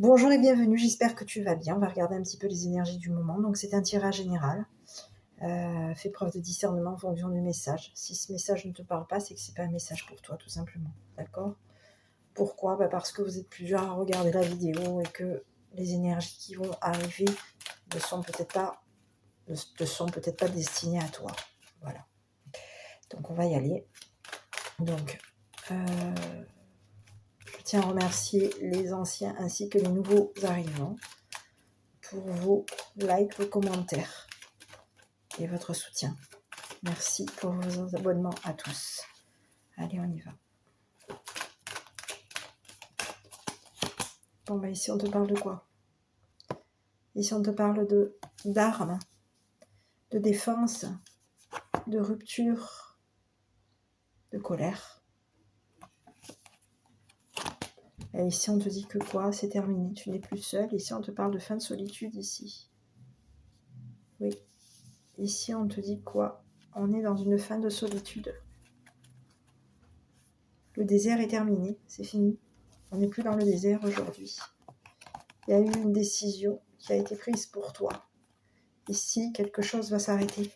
Bonjour et bienvenue, j'espère que tu vas bien. On va regarder un petit peu les énergies du moment. Donc c'est un tirage général. Fais preuve de discernement en fonction du message. Si ce message ne te parle pas, c'est que c'est pas un message pour toi, tout simplement. D'accord? Pourquoi? Parce que vous êtes plusieurs à regarder la vidéo et que les énergies qui vont arriver ne te sont peut-être pas destinées à toi. Voilà. Donc on va y aller. Donc je tiens à remercier les anciens ainsi que les nouveaux arrivants pour vos likes, vos commentaires et votre soutien. Merci pour vos abonnements à tous. Allez, on y va. Bon, bah ici, on te parle de quoi? Ici, on te parle d'armes, de défense, de rupture, de colère. Et ici, on te dit que quoi? C'est terminé, tu n'es plus seul. Ici, on te parle de fin de solitude, ici. Oui. Ici, on te dit quoi? On est dans une fin de solitude. Le désert est terminé, c'est fini. On n'est plus dans le désert aujourd'hui. Il y a eu une décision qui a été prise pour toi. Ici, quelque chose va s'arrêter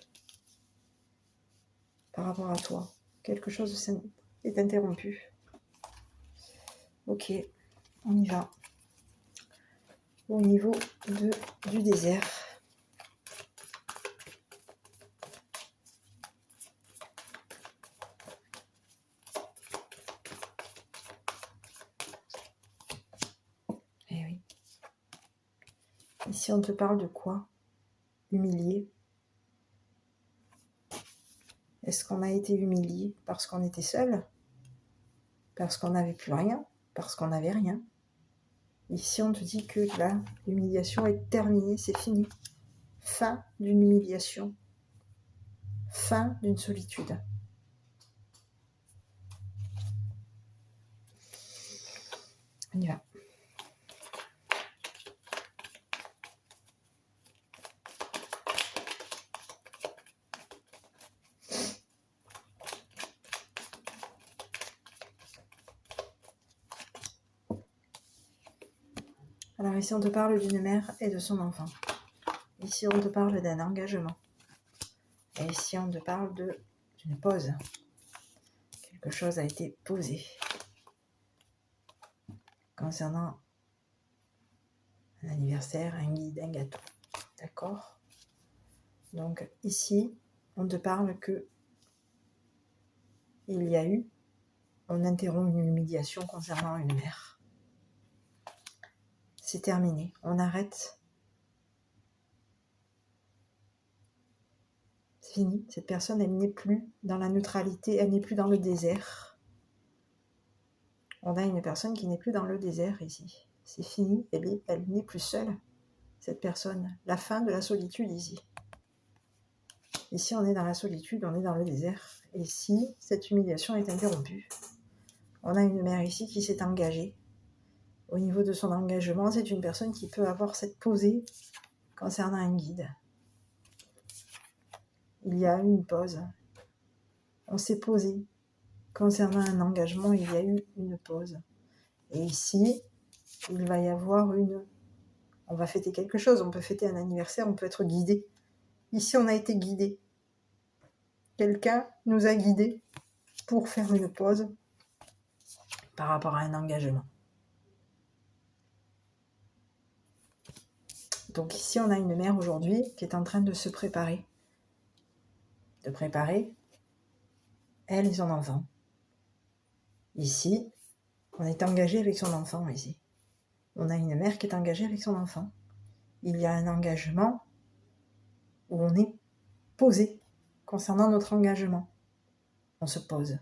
par rapport à toi. Quelque chose est interrompu. Ok, on y va. Au niveau du désert. Eh oui. Ici, on te parle de quoi? Humilié. Est-ce qu'on a été humilié parce qu'on était seul? Parce qu'on n'avait plus rien? Parce qu'on n'avait rien? Ici, on te dit que là, l'humiliation est terminée, c'est fini. Fin d'une humiliation. Fin d'une solitude. On y va. Alors ici, on te parle d'une mère et de son enfant. Ici, on te parle d'un engagement. Et ici, on te parle d'une pause. Quelque chose a été posé concernant un anniversaire, un guide, un gâteau. D'accord? Donc ici, on te parle que on interrompt une humiliation concernant une mère. C'est terminé. On arrête. C'est fini. Cette personne, elle n'est plus dans la neutralité, elle n'est plus dans le désert. On a une personne qui n'est plus dans le désert ici. C'est fini. Elle n'est plus seule, cette personne. La fin de la solitude ici. Ici, on est dans la solitude, on est dans le désert. Et si cette humiliation est interrompue, on a une mère ici qui s'est engagée. Au niveau de son engagement, c'est une personne qui peut avoir cette posée concernant un guide. Il y a eu une pause. On s'est posé. Concernant un engagement, il y a eu une pause. Et ici, il va y avoir on va fêter quelque chose. On peut fêter un anniversaire, on peut être guidé. Ici, on a été guidé. Quelqu'un nous a guidés pour faire une pause par rapport à un engagement. Donc ici, on a une mère aujourd'hui qui est en train de se préparer. De préparer elle et son enfant. Ici, on est engagé avec son enfant ici. On a une mère qui est engagée avec son enfant. Il y a un engagement où on est posé concernant notre engagement. On se pose.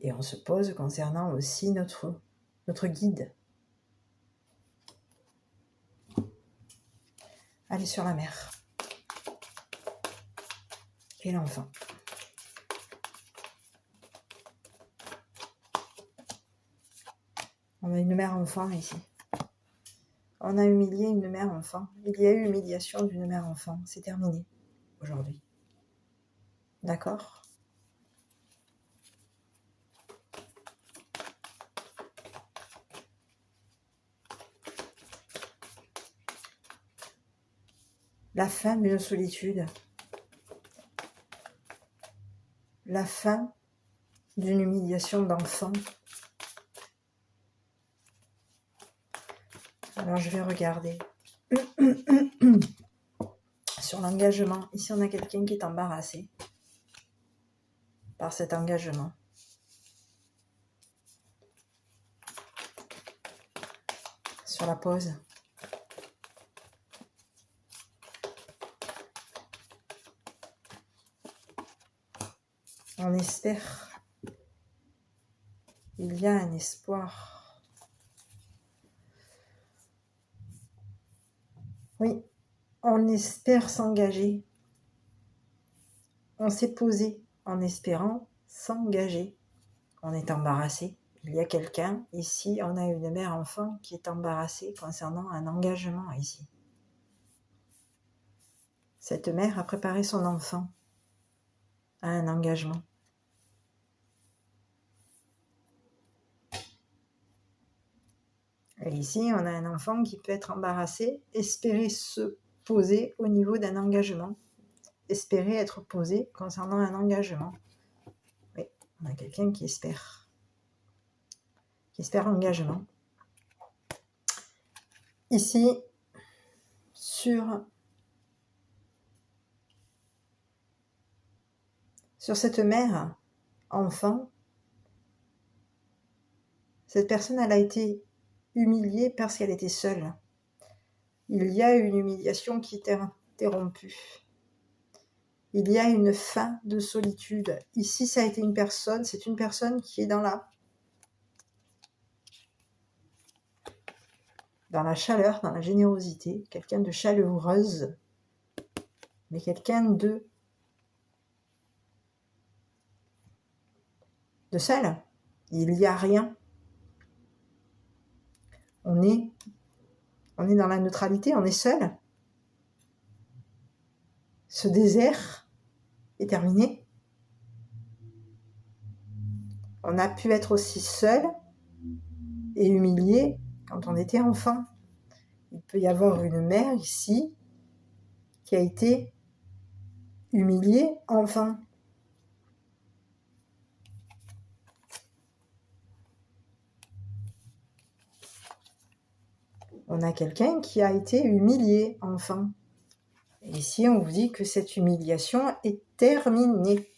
Et on se pose concernant aussi notre guide. Aller sur la mer. Et l'enfant. On a une mère-enfant ici. On a humilié une mère-enfant. Il y a eu humiliation d'une mère-enfant. C'est terminé aujourd'hui. D'accord? la fin d'une solitude, la fin d'une humiliation d'enfant. Alors je vais regarder sur l'engagement. Ici on a quelqu'un qui est embarrassé par cet engagement. Sur la pause. On espère. Il y a un espoir. Oui, on espère s'engager. On s'est posé en espérant s'engager. On est embarrassé. Il y a quelqu'un, ici, on a une mère-enfant qui est embarrassée concernant un engagement ici. Cette mère a préparé son enfant à un engagement. Et ici, on a un enfant qui peut être embarrassé, espérer se poser au niveau d'un engagement, espérer être posé concernant un engagement. Oui, on a quelqu'un qui espère engagement. Ici, sur cette mère, enfant, cette personne, elle a été humiliée parce qu'elle était seule. Il y a une humiliation qui est interrompue. Il y a une fin de solitude. Ici, ça a été une personne, c'est une personne qui est dans la chaleur, dans la générosité, quelqu'un de chaleureuse, mais quelqu'un de seul. Il n'y a rien. On est dans la neutralité, on est seul. Ce désert est terminé. On a pu être aussi seul et humilié quand on était enfant. Il peut y avoir une mère ici qui a été humiliée enfant. On a quelqu'un qui a été humilié enfant. Et ici, on vous dit que cette humiliation est terminée.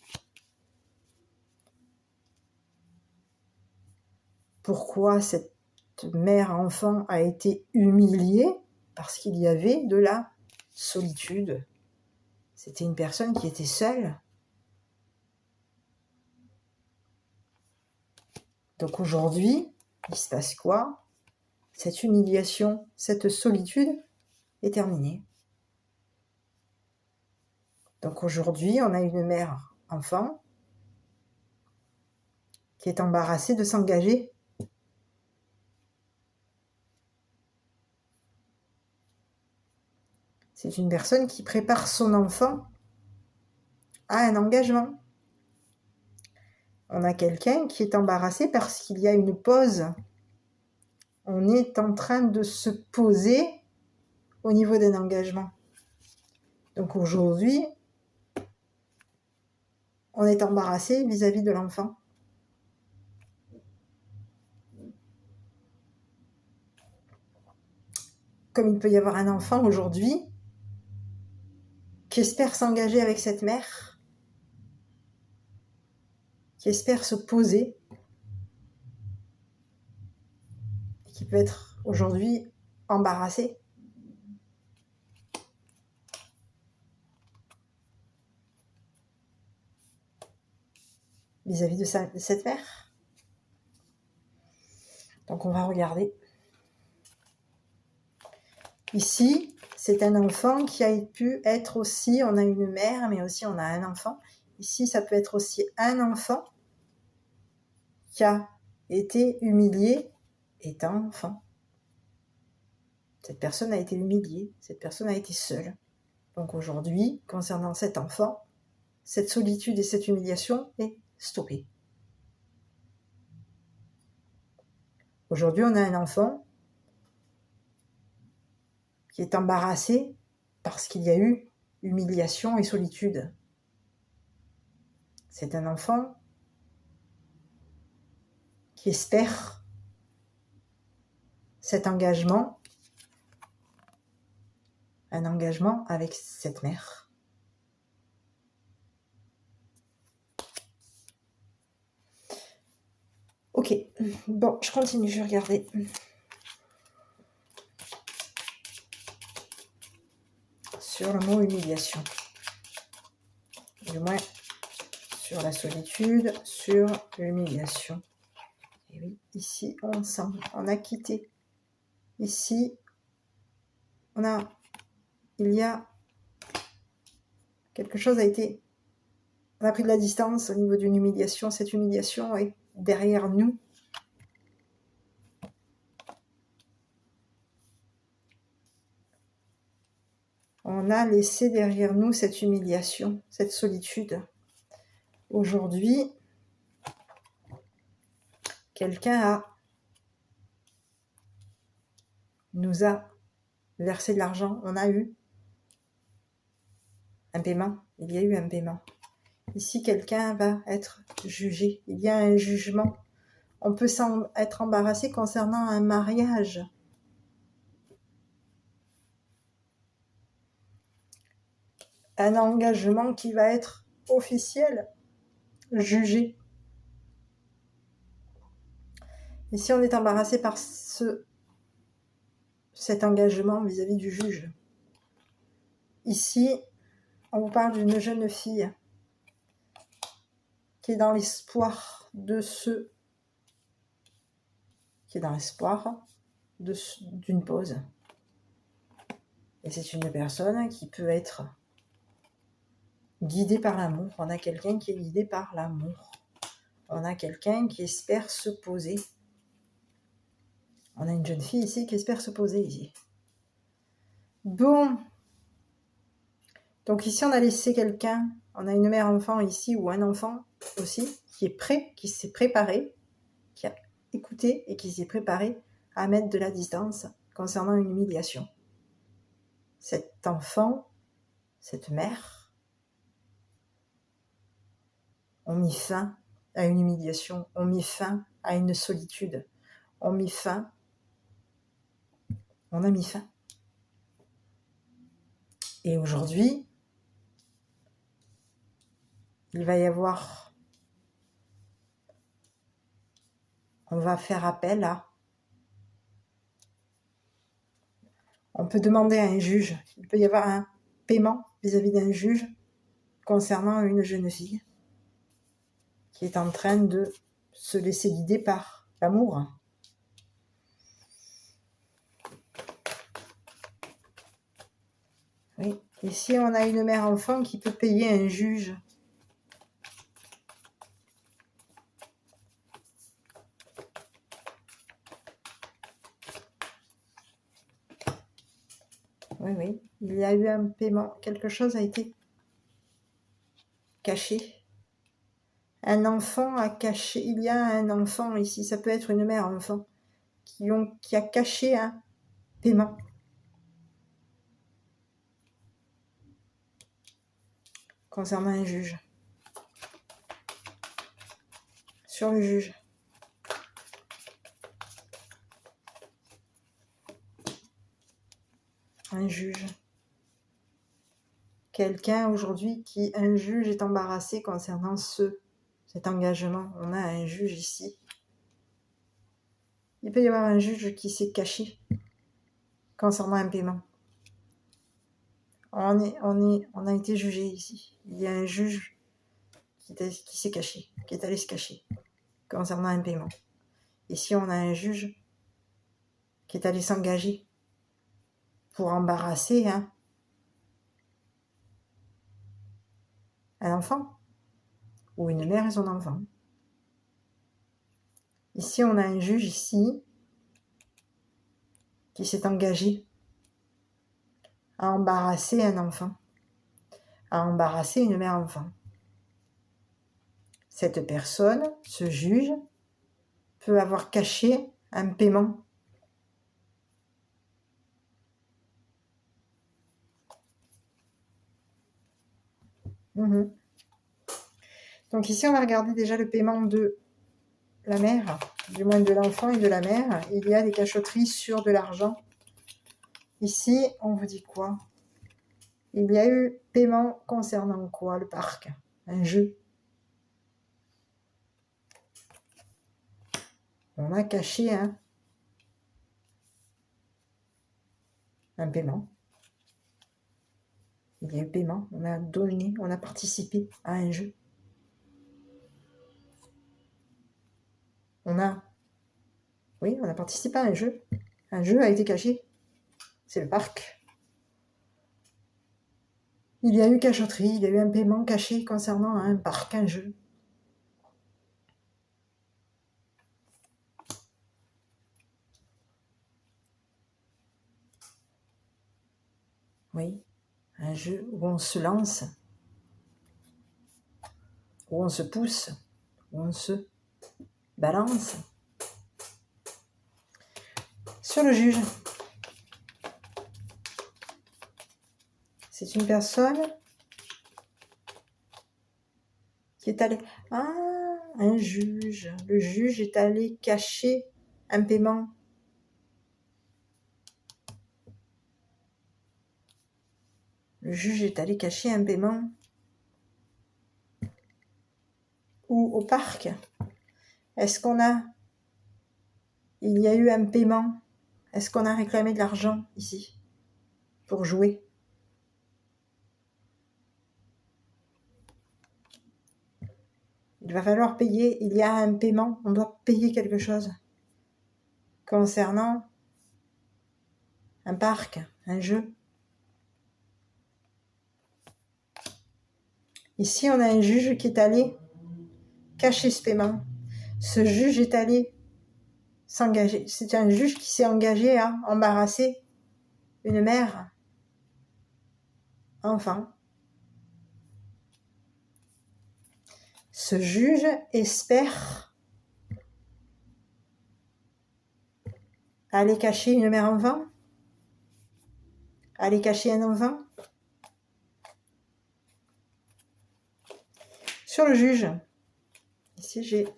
Pourquoi cette mère-enfant a été humiliée? Parce qu'il y avait de la solitude. C'était une personne qui était seule. Donc aujourd'hui, il se passe quoi? Cette humiliation, cette solitude est terminée. Donc aujourd'hui, on a une mère-enfant qui est embarrassée de s'engager. C'est une personne qui prépare son enfant à un engagement. On a quelqu'un qui est embarrassé parce qu'il y a une pause. On est en train de se poser au niveau d'un engagement. Donc aujourd'hui, on est embarrassé vis-à-vis de l'enfant. Comme il peut y avoir un enfant aujourd'hui qui espère s'engager avec cette mère, qui espère se poser, et qui peut être aujourd'hui embarrassé. Vis-à-vis de cette mère. Donc on va regarder. Ici, c'est un enfant qui a pu être aussi, on a une mère, mais aussi on a un enfant. Ici, ça peut être aussi un enfant qui a été humilié étant enfant. Cette personne a été humiliée, cette personne a été seule. Donc aujourd'hui, concernant cet enfant, cette solitude et cette humiliation est stoppée. Aujourd'hui, on a un enfant qui est embarrassé parce qu'il y a eu humiliation et solitude. C'est un enfant qui espère cet engagement, un engagement avec cette mère. Ok, bon, je continue, je vais regarder. Sur le mot humiliation. Du moins, sur la solitude, sur l'humiliation. Et oui, ici, on a quitté. Ici, il y a quelque chose on a pris de la distance au niveau d'une humiliation. Cette humiliation est derrière nous. On a laissé derrière nous cette humiliation, cette solitude. Aujourd'hui, quelqu'un nous a versé de l'argent. On a eu un paiement. Il y a eu un paiement. Ici, quelqu'un va être jugé. Il y a un jugement. On peut être embarrassé concernant un mariage. Un engagement qui va être officiel, jugé. Ici, on est embarrassé par cet engagement vis-à-vis du juge. Ici, on vous parle d'une jeune fille qui est dans l'espoir d'une pause. Et c'est une personne qui peut être guidée par l'amour. On a quelqu'un qui est guidé par l'amour. On a quelqu'un qui espère se poser. On a une jeune fille ici qui espère se poser ici. Bon. Donc ici, on a laissé quelqu'un. On a une mère enfant ici ou un enfant aussi qui est prêt, qui s'est préparé, qui a écouté et qui s'est préparé à mettre de la distance concernant une humiliation. Cet enfant, cette mère, ont mis fin à une humiliation, ont mis fin à une solitude, on a mis fin. Et aujourd'hui, il va y avoir, on va faire appel à, on peut demander à un juge, il peut y avoir un paiement vis-à-vis d'un juge concernant une jeune fille qui est en train de se laisser guider par l'amour. Oui, ici on a une mère enfant qui peut payer un juge. Oui, il y a eu un paiement, quelque chose a été caché. Un enfant a caché, il y a un enfant ici, ça peut être une mère enfant, qui a caché un paiement. Concernant un juge. Sur le juge. Un juge. Quelqu'un aujourd'hui un juge est embarrassé concernant cet engagement. On a un juge ici. Il peut y avoir un juge qui s'est caché concernant un paiement. On a été jugé ici. Il y a un juge qui s'est caché, qui est allé se cacher concernant un paiement. Ici, on a un juge qui est allé s'engager pour embarrasser un enfant ou une mère et son enfant. Ici, on a un juge ici qui s'est engagé à embarrasser un enfant, à embarrasser une mère enfant. Cette personne, ce juge, peut avoir caché un paiement. Mhm. Donc ici, on va regarder déjà le paiement de la mère, du moins de l'enfant et de la mère. Il y a des cachotteries sur de l'argent. Ici, on vous dit quoi? Il y a eu paiement concernant quoi? Le parc, un jeu. On a caché un paiement. Il y a eu paiement, on a donné, on a participé à un jeu. Oui, on a participé à un jeu. Un jeu a été caché. C'est le parc. Il y a eu cachotterie, il y a eu un paiement caché concernant un parc, un jeu. Oui, un jeu où on se lance, où on se pousse, où on se balance. Sur le juge, c'est une personne qui est allée... Ah, un juge. Le juge est allé cacher un paiement. Le juge est allé cacher un paiement. Ou au parc. Est-ce qu'on a... Il y a eu un paiement. Est-ce qu'on a réclamé de l'argent ici pour jouer? Il va falloir payer. Il y a un paiement. On doit payer quelque chose concernant un parc, un jeu. Ici, on a un juge qui est allé cacher ce paiement. Ce juge est allé s'engager. C'est un juge qui s'est engagé à embarrasser une mère, enfant. Ce juge espère aller cacher une mère enfant, aller cacher un enfant. Sur le juge, ici j'ai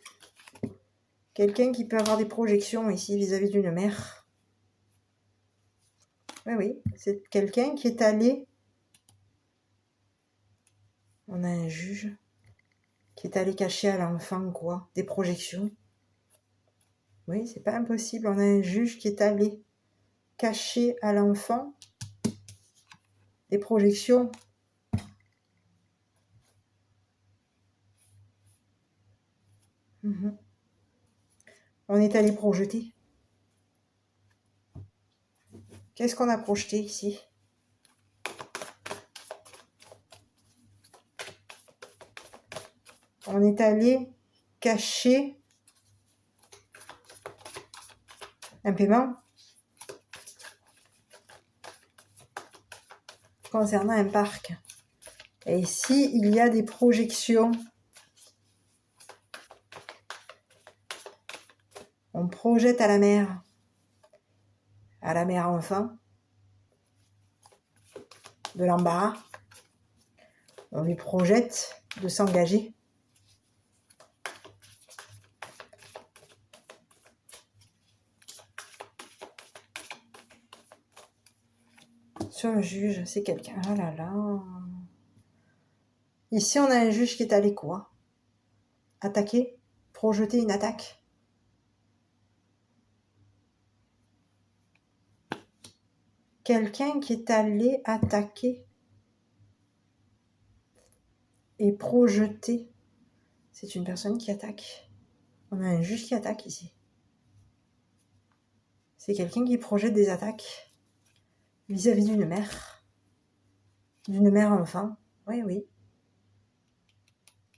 quelqu'un qui peut avoir des projections ici vis-à-vis d'une mère. Oui, c'est quelqu'un qui est allé... On a un juge qui est allé cacher à l'enfant quoi? Des projections. Oui, c'est pas impossible. On a un juge qui est allé cacher à l'enfant des projections. On est allé projeter. Qu'est-ce qu'on a projeté ici? On est allé cacher un paiement concernant un parc. Et ici, il y a des projections. On projette à la mère enfant, de l'embarras. On lui projette de s'engager. Sur le juge, c'est quelqu'un. Oh là là. Ici, on a un juge qui est allé quoi? Attaquer? Projeter une attaque? Quelqu'un qui est allé attaquer et projeter. C'est une personne qui attaque. On a un juge qui attaque ici. C'est quelqu'un qui projette des attaques vis-à-vis d'une mère enfant. Oui, oui.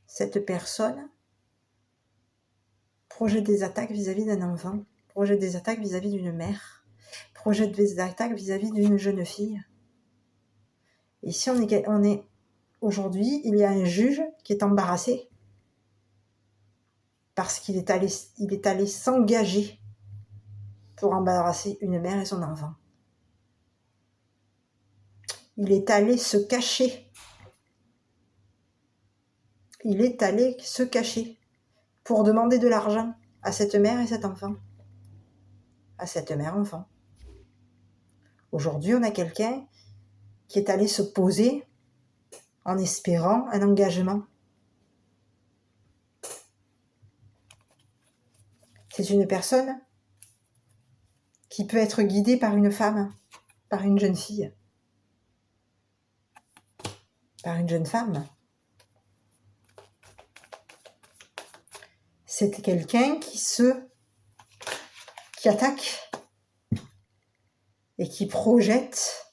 Cette personne projette des attaques vis-à-vis d'un enfant, projette des attaques vis-à-vis d'une mère, projette des attaques vis-à-vis d'une jeune fille. Ici, on est aujourd'hui, il y a un juge qui est embarrassé parce qu'il est allé s'engager pour embarrasser une mère et son enfant. Il est allé se cacher il est allé se cacher pour demander de l'argent à cette mère et cet enfant. À cette mère-enfant. Aujourd'hui, on a quelqu'un qui est allé se poser en espérant un engagement. C'est une personne qui peut être guidée par une femme, par une jeune fille, par une jeune femme. C'est quelqu'un qui attaque et qui projette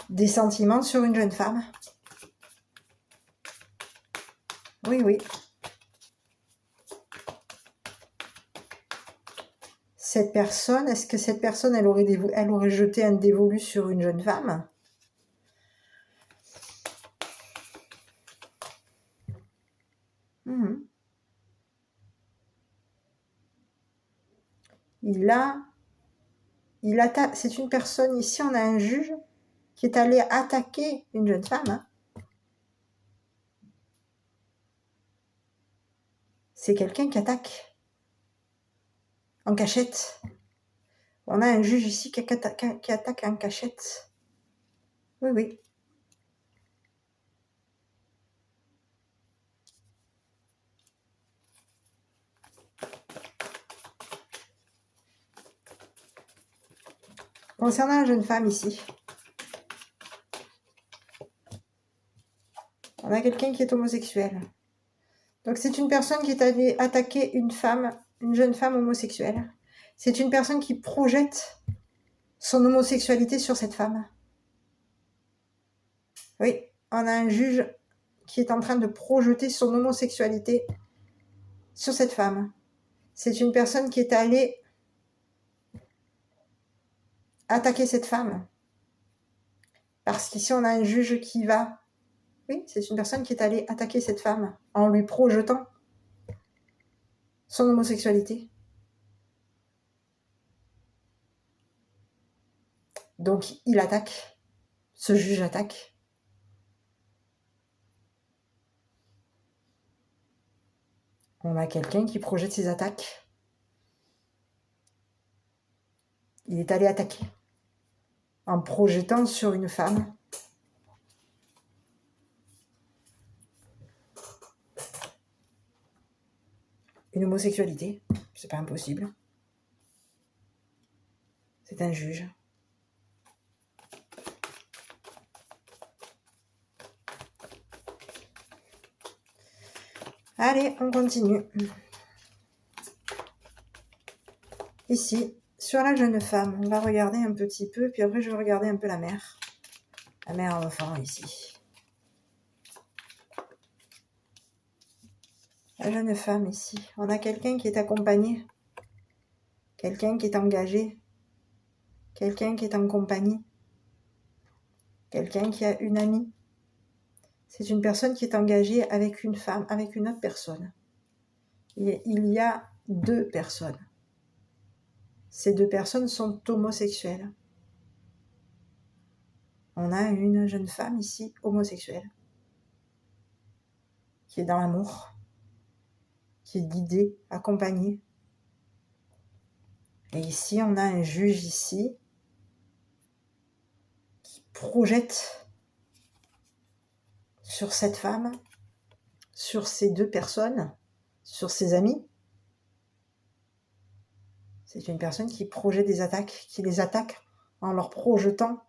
des sentiments sur une jeune femme. Oui, oui. Cette personne, est-ce que cette personne, elle aurait jeté un dévolu sur une jeune femme? C'est une personne, ici on a un juge qui est allé attaquer une jeune femme. C'est quelqu'un qui attaque en cachette. On a un juge ici qui attaque en cachette. Oui, oui. Concernant la jeune femme ici, on a quelqu'un qui est homosexuel. Donc c'est une personne qui est allée attaquer une jeune femme homosexuelle. C'est une personne qui projette son homosexualité sur cette femme. Oui, on a un juge qui est en train de projeter son homosexualité sur cette femme. C'est une personne qui est allée attaquer cette femme. Parce qu'ici, on a un juge qui va... Oui, c'est une personne qui est allée attaquer cette femme en lui projetant son homosexualité. Donc, il attaque. Ce juge attaque. On a quelqu'un qui projette ses attaques. Il est allé attaquer en projetant sur une femme une homosexualité. C'est pas impossible. C'est un juge. Allez, on continue. Ici, sur la jeune femme, on va regarder un petit peu, puis après je vais regarder un peu la mère. La mère enfant ici. La jeune femme ici. On a quelqu'un qui est accompagné. Quelqu'un qui est engagé. Quelqu'un qui est en compagnie. Quelqu'un qui a une amie. C'est une personne qui est engagée avec une femme, avec une autre personne. Il y a 2 personnes. Ces 2 personnes sont homosexuelles. On a une jeune femme ici, homosexuelle, qui est dans l'amour, qui est guidée, accompagnée. Et ici, on a un juge ici qui projette sur cette femme, sur ces 2 personnes, sur ses amis. C'est une personne qui projette des attaques, qui les attaque en leur projetant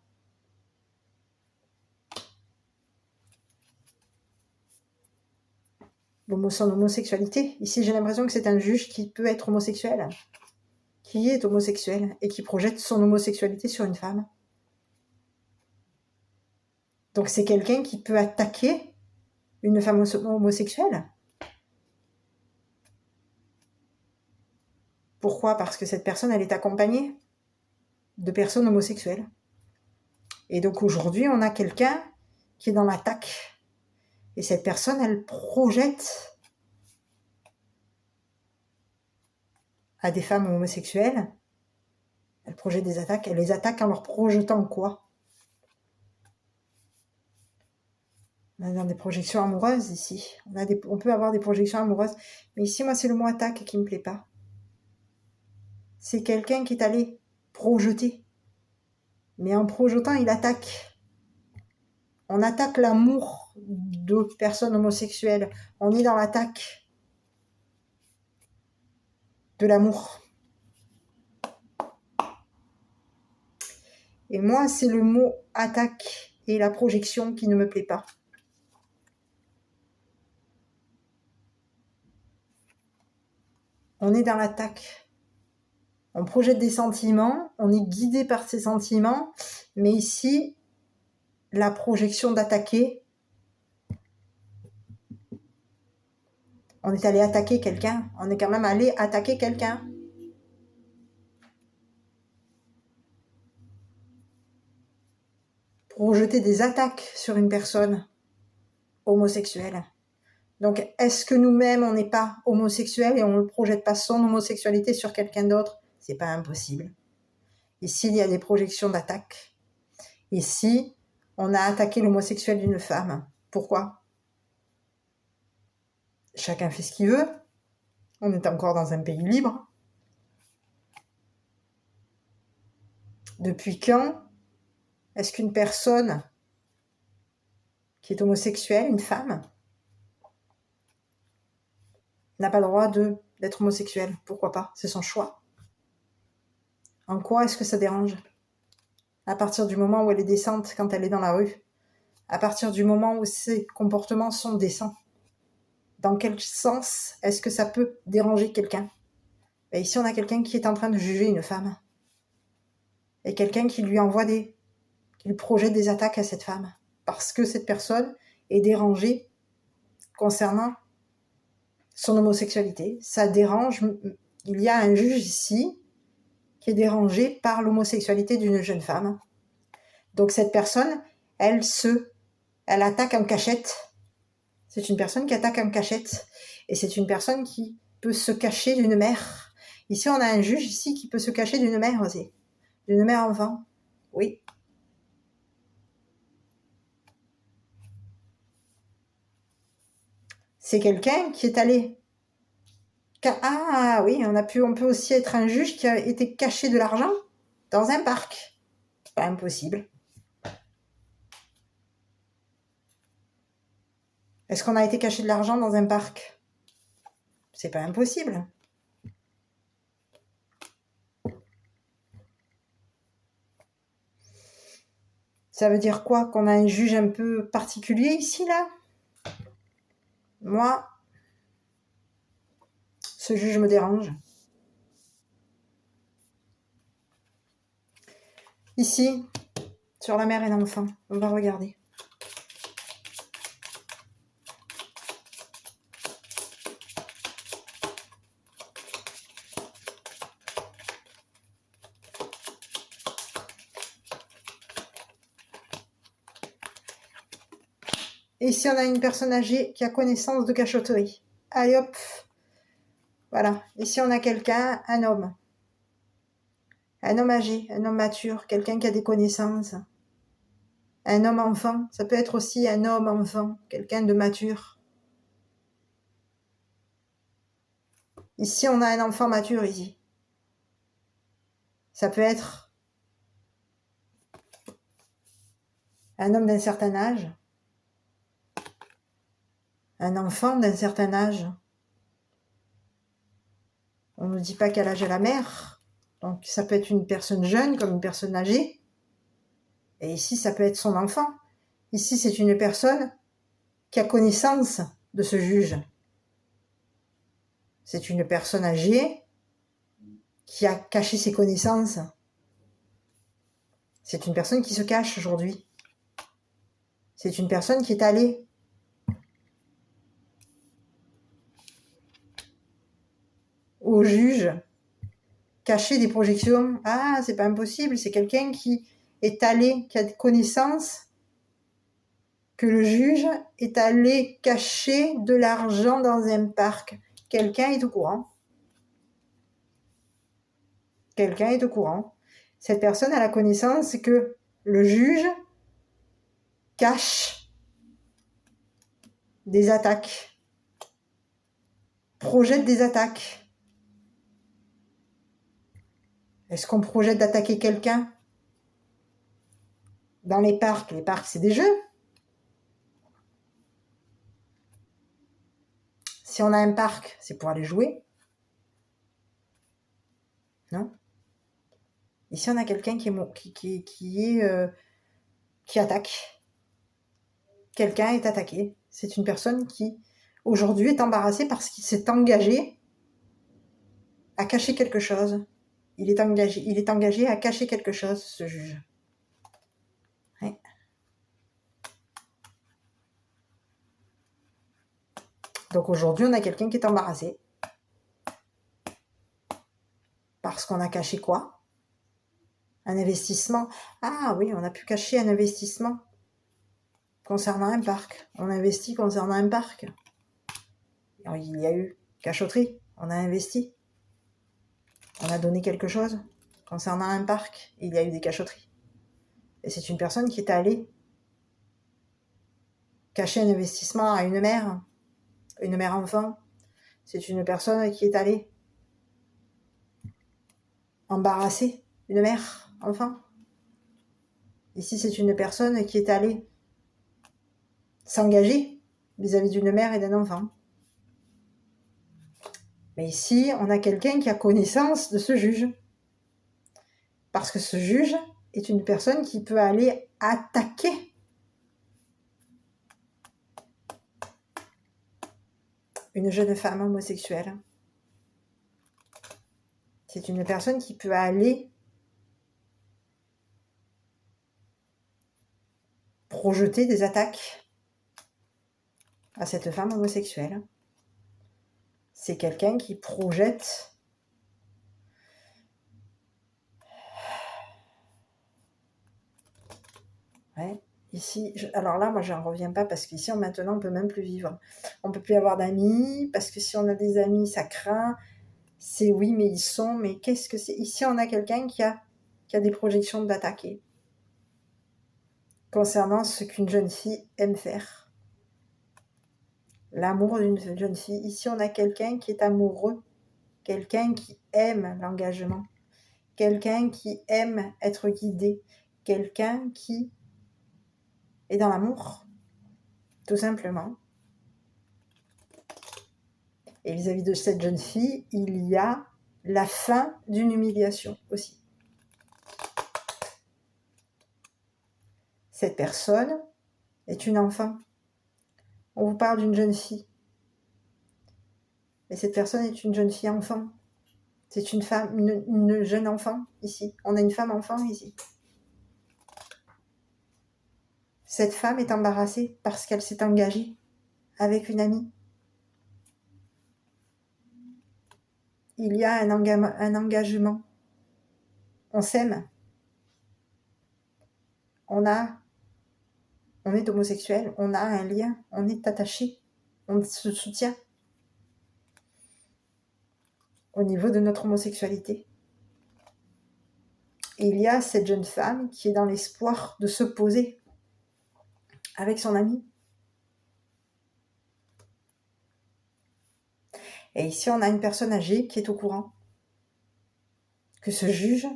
son homosexualité. Ici, j'ai l'impression que c'est un juge qui peut être homosexuel, qui est homosexuel et qui projette son homosexualité sur une femme. Donc c'est quelqu'un qui peut attaquer une femme homosexuelle. Pourquoi? Parce que cette personne, elle est accompagnée de personnes homosexuelles. Et donc aujourd'hui, on a quelqu'un qui est dans l'attaque. Et cette personne, elle projette à des femmes homosexuelles, elle projette des attaques, elle les attaque en leur projetant quoi? On est dans des projections amoureuses ici. On peut avoir des projections amoureuses. Mais ici, moi, c'est le mot attaque qui me plaît pas. C'est quelqu'un qui est allé projeter. Mais en projetant, il attaque. On attaque l'amour de personnes homosexuelles. On est dans l'attaque de l'amour. Et moi, c'est le mot attaque et la projection qui ne me plaît pas. On est dans l'attaque. On projette des sentiments, on est guidé par ces sentiments, mais ici, la projection d'attaquer, on est allé attaquer quelqu'un, on est quand même allé attaquer quelqu'un. Projeter des attaques sur une personne homosexuelle. Donc, est-ce que nous-mêmes, on n'est pas homosexuels et on ne projette pas son homosexualité sur quelqu'un d'autre? C'est pas impossible. Ici, il y a des projections d'attaque. Ici, on a attaqué l'homosexuel d'une femme. Pourquoi? Chacun fait ce qu'il veut. On est encore dans un pays libre. Depuis quand est-ce qu'une personne qui est homosexuelle, une femme, n'a pas le droit d'être homosexuelle? Pourquoi pas? C'est son choix. En quoi est-ce que ça dérange? À partir du moment où elle est décente quand elle est dans la rue, à partir du moment où ses comportements sont décents, dans quel sens est-ce que ça peut déranger quelqu'un? Et ici, on a quelqu'un qui est en train de juger une femme. Et quelqu'un qui lui projette des attaques à cette femme. Parce que cette personne est dérangée concernant son homosexualité. Ça dérange. Il y a un juge ici qui est dérangé par l'homosexualité d'une jeune femme. Donc cette personne, elle attaque en cachette. C'est une personne qui attaque en cachette. Et c'est une personne qui peut se cacher d'une mère. Ici, on a un juge ici qui peut se cacher d'une mère aussi. D'une mère enfant. Oui. C'est quelqu'un qui est allé. Ah oui, on peut aussi être un juge qui a été caché de l'argent dans un parc. Pas impossible. Est-ce qu'on a été caché de l'argent dans un parc? C'est pas impossible. Ça veut dire quoi? Qu'on a un juge un peu particulier ici, là? Moi, ce juge me dérange. Ici, sur la mère et l'enfant, on va regarder. Et ici, on a une personne âgée qui a connaissance de cachotterie. Allez hop. Voilà. Ici, on a quelqu'un, un homme. Un homme âgé, un homme mature, quelqu'un qui a des connaissances. Un homme enfant, ça peut être aussi un homme enfant, quelqu'un de mature. Ici, on a un enfant mature ici. Ça peut être un homme d'un certain âge, un enfant d'un certain âge. On ne dit pas quel âge a la mère. Donc, ça peut être une personne jeune comme une personne âgée. Et ici, ça peut être son enfant. Ici, c'est une personne qui a connaissance de ce juge. C'est une personne âgée qui a caché ses connaissances. C'est une personne qui se cache aujourd'hui. C'est une personne qui est allée au juge cacher des projections. Ah, c'est pas impossible, c'est quelqu'un qui est allé, qui a connaissance que le juge est allé cacher de l'argent dans un parc. Quelqu'un est au courant. Quelqu'un est au courant. Cette personne a la connaissance que le juge cache des attaques, projette des attaques. Est-ce qu'on projette d'attaquer quelqu'un dans les parcs? Les parcs, c'est des jeux. Si on a un parc, c'est pour aller jouer. Non? Ici, on a quelqu'un qui attaque. Quelqu'un est attaqué. C'est une personne qui, aujourd'hui, est embarrassée parce qu'il s'est engagé à cacher quelque chose. Il est engagé à cacher quelque chose, ce juge. Ouais. Donc aujourd'hui, on a quelqu'un qui est embarrassé. Parce qu'on a caché quoi? Un investissement. Ah oui, on a pu cacher un investissement concernant un parc. On investit concernant un parc. Il y a eu cachotterie. On a investi. On a donné quelque chose concernant un parc. Il y a eu des cachotteries. Et c'est une personne qui est allée cacher un investissement à une mère enfant. C'est une personne qui est allée embarrasser une mère enfant. Ici, c'est une personne qui est allée s'engager vis-à-vis d'une mère et d'un enfant. Mais ici, on a quelqu'un qui a connaissance de ce juge. Parce que ce juge est une personne qui peut aller attaquer une jeune femme homosexuelle. C'est une personne qui peut aller projeter des attaques à cette femme homosexuelle. C'est quelqu'un qui projette ici, alors là, moi, j'en reviens pas parce qu'ici, maintenant, on peut même plus vivre. On peut plus avoir d'amis parce que si on a des amis, ça craint. C'est oui, mais ils sont, mais qu'est-ce que c'est? Ici, on a quelqu'un qui a des projections d'attaquer concernant ce qu'une jeune fille aime faire. L'amour d'une jeune fille. Ici, on a quelqu'un qui est amoureux, quelqu'un qui aime l'engagement, quelqu'un qui aime être guidé, quelqu'un qui est dans l'amour, tout simplement. Et vis-à-vis de cette jeune fille, il y a la fin d'une humiliation aussi. Cette personne est une enfant. On vous parle d'une jeune fille. Et cette personne est une jeune fille enfant. C'est une femme, une jeune enfant ici. On a une femme enfant ici. Cette femme est embarrassée parce qu'elle s'est engagée avec une amie. Il y a un engagement. On s'aime. On est homosexuel, on a un lien, on est attaché, on se soutient au niveau de notre homosexualité. Et il y a cette jeune femme qui est dans l'espoir de se poser avec son ami. Et ici, on a une personne âgée qui est au courant que ce juge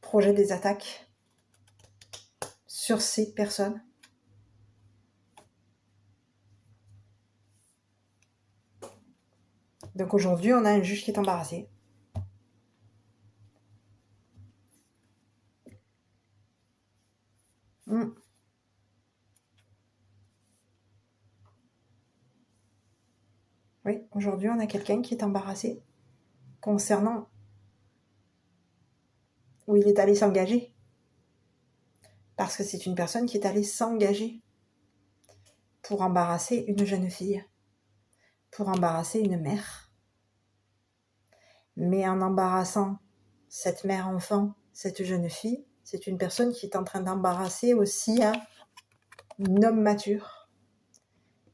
projette des attaques sur ces personnes. Donc aujourd'hui, on a un juge qui est embarrassé. Oui, aujourd'hui, on a quelqu'un qui est embarrassé concernant où il est allé s'engager. Parce que c'est une personne qui est allée s'engager pour embarrasser une jeune fille, pour embarrasser une mère. Mais en embarrassant cette mère enfant, cette jeune fille, c'est une personne qui est en train d'embarrasser aussi un homme mature.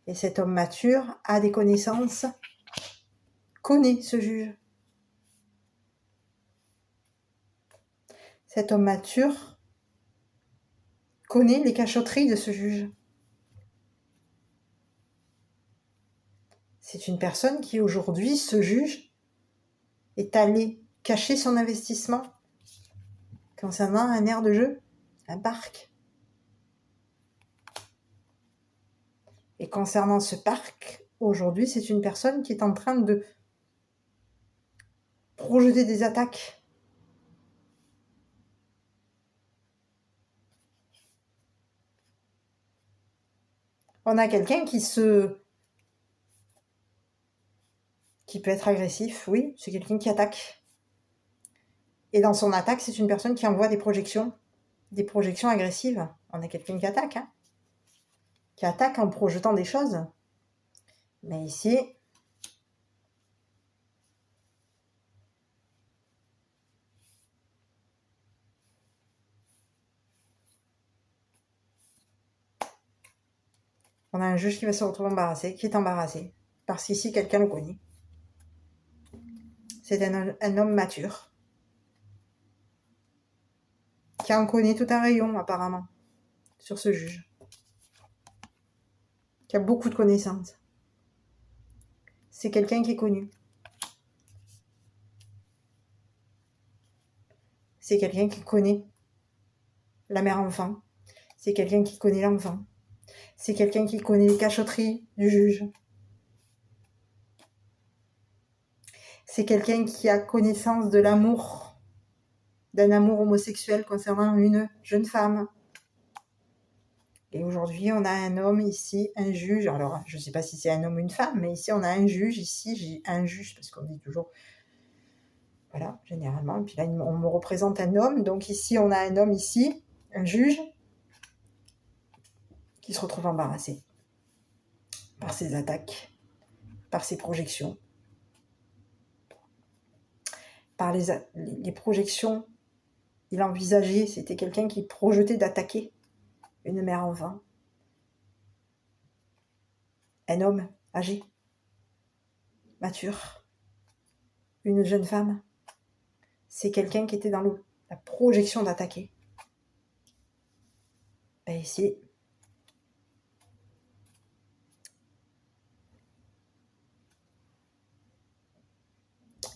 Et cet homme mature a des connaissances, connaît ce juge. Cet homme mature connaît les cachotteries de ce juge. C'est une personne qui aujourd'hui se juge, est allée cacher son investissement concernant un aire de jeu, un parc. Et concernant ce parc, aujourd'hui, c'est une personne qui est en train de projeter des attaques. On a quelqu'un qui peut être agressif, oui, c'est quelqu'un qui attaque. Et dans son attaque, c'est une personne qui envoie des projections agressives. On a quelqu'un qui attaque, qui attaque en projetant des choses. Mais ici, on a un juge qui va se retrouver embarrassé, qui est embarrassé, parce qu'ici, quelqu'un le connaît. C'est un homme mature, qui en connaît tout un rayon, apparemment, sur ce juge, qui a beaucoup de connaissances. C'est quelqu'un qui est connu. C'est quelqu'un qui connaît la mère-enfant. C'est quelqu'un qui connaît l'enfant. C'est quelqu'un qui connaît les cachotteries du juge. C'est quelqu'un qui a connaissance de l'amour, d'un amour homosexuel concernant une jeune femme. Et aujourd'hui, on a un homme ici, un juge. Alors, je ne sais pas si c'est un homme ou une femme, mais ici, on a un juge. Ici, j'ai un juge, parce qu'on dit toujours... Voilà, généralement. Et puis là, on me représente un homme. Donc ici, on a un homme ici, un juge, qui se retrouve embarrassé par ses attaques, par ses projections, par les projections. Il envisageait, c'était quelqu'un qui projetait d'attaquer une mère-enfant. Un homme âgé, mature, une jeune femme. C'est quelqu'un qui était dans la projection d'attaquer. Et ici,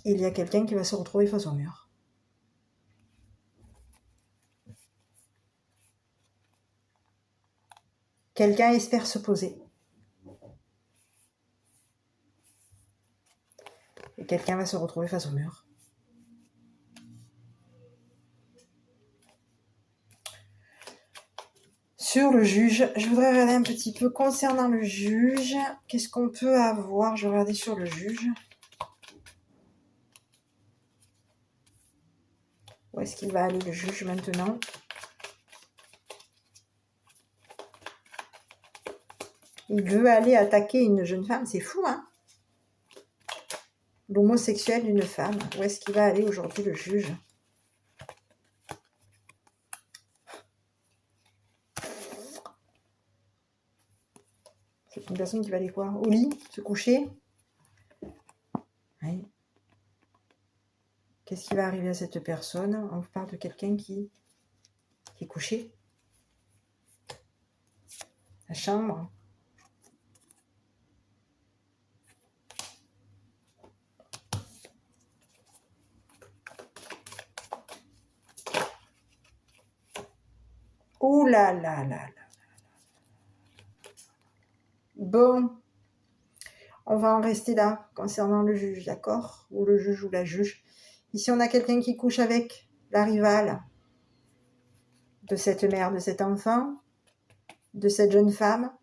il y a quelqu'un qui va se retrouver face au mur. Quelqu'un espère se poser. Et quelqu'un va se retrouver face au mur. Sur le juge, je voudrais regarder un petit peu concernant le juge. Qu'est-ce qu'on peut avoir? Je vais regarder sur le juge. Où est-ce qu'il va aller le juge maintenant? Il veut aller attaquer une jeune femme, c'est fou, hein? L'homosexuel d'une femme. Où est-ce qu'il va aller aujourd'hui le juge? C'est une personne qui va aller quoi? Au lit, se coucher. Oui. Qu'est-ce qui va arriver à cette personne? On parle de quelqu'un qui est couché. La chambre. Ouh là là là là. Bon. On va en rester là, concernant le juge, d'accord? Ou le juge ou la juge. Ici, on a quelqu'un qui couche avec la rivale de cette mère, de cet enfant, de cette jeune femme,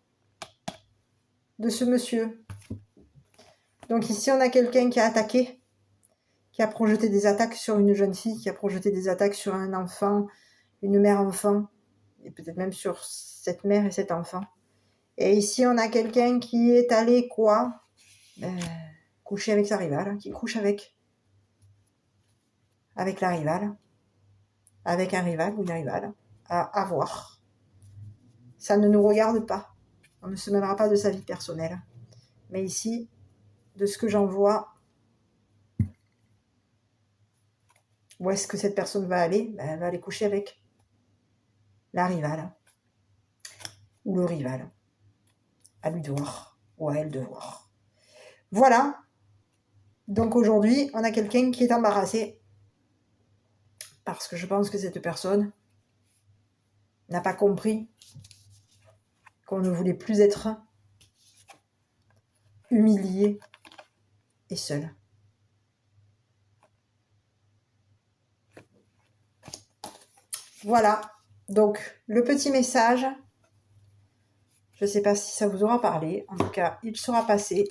de ce monsieur. Donc ici, on a quelqu'un qui a attaqué, qui a projeté des attaques sur une jeune fille, qui a projeté des attaques sur un enfant, une mère-enfant, et peut-être même sur cette mère et cet enfant. Et ici, on a quelqu'un qui est allé, quoi? Coucher avec sa rivale, qui couche avec la rivale, avec un rival ou une rivale, à voir. Ça ne nous regarde pas. On ne se mêlera pas de sa vie personnelle. Mais ici, de ce que j'en vois, où est-ce que cette personne va aller? Elle va aller coucher avec la rivale ou le rival. À lui de voir ou à elle de voir. Voilà. Donc aujourd'hui, on a quelqu'un qui est embarrassé. Parce que je pense que cette personne n'a pas compris qu'on ne voulait plus être humilié et seul. Voilà. Donc, le petit message, je ne sais pas si ça vous aura parlé. En tout cas, il sera passé.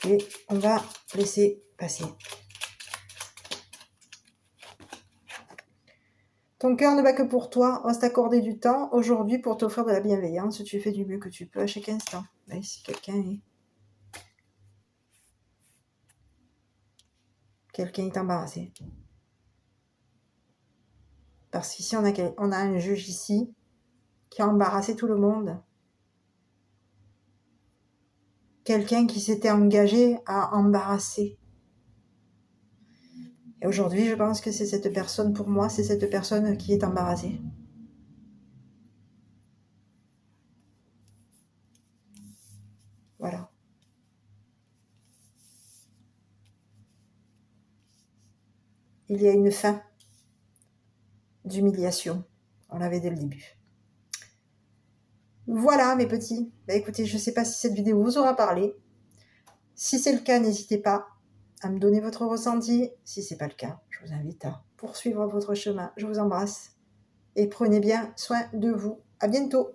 Et on va laisser passer. Ton cœur ne bat que pour toi. On va t'accorder du temps aujourd'hui pour t'offrir de la bienveillance. Tu fais du mieux que tu peux à chaque instant. Et si quelqu'un est embarrassé. Parce qu'ici, on a un juge ici qui a embarrassé tout le monde. Quelqu'un qui s'était engagé à embarrasser. Et aujourd'hui, je pense que c'est cette personne, pour moi, c'est cette personne qui est embarrassée. Voilà. Il y a une fin d'humiliation. On l'avait dès le début. Voilà, mes petits. Bah, écoutez, je ne sais pas si cette vidéo vous aura parlé. Si c'est le cas, n'hésitez pas à me donner votre ressenti. Si ce n'est pas le cas, je vous invite à poursuivre votre chemin. Je vous embrasse et prenez bien soin de vous. À bientôt.